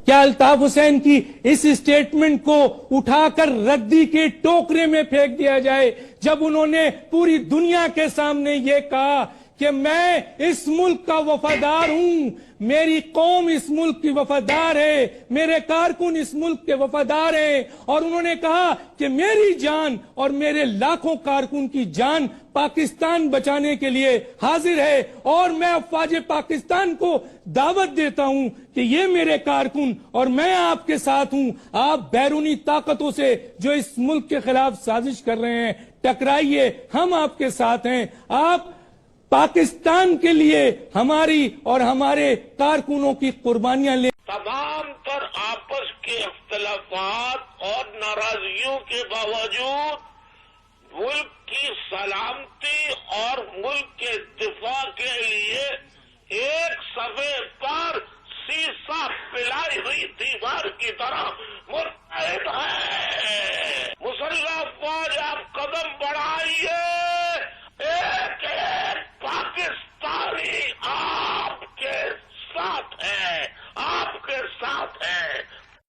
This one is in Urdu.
کیا الطاف حسین کی اس اسٹیٹمنٹ کو اٹھا کر ردی کے ٹوکرے میں پھینک دیا جائے جب انہوں نے پوری دنیا کے سامنے یہ کہا کہ میں اس ملک کا وفادار ہوں، میری قوم اس ملک کی وفادار ہے، میرے کارکن اس ملک کے وفادار ہیں، اور انہوں نے کہا کہ میری جان اور میرے لاکھوں کارکن کی جان پاکستان بچانے کے لیے حاضر ہے، اور میں افواج پاکستان کو دعوت دیتا ہوں کہ یہ میرے کارکن اور میں آپ کے ساتھ ہوں، آپ بیرونی طاقتوں سے جو اس ملک کے خلاف سازش کر رہے ہیں ٹکرائیے، ہم آپ کے ساتھ ہیں، آپ پاکستان کے لیے ہماری اور ہمارے کارکنوں کی قربانیاں لیں۔ تمام تر آپس کے اختلافات اور ناراضگیوں کے باوجود ملک کی سلامتی اور ملک کے دفاع کے لیے ایک صفحے پر سیسا پلائی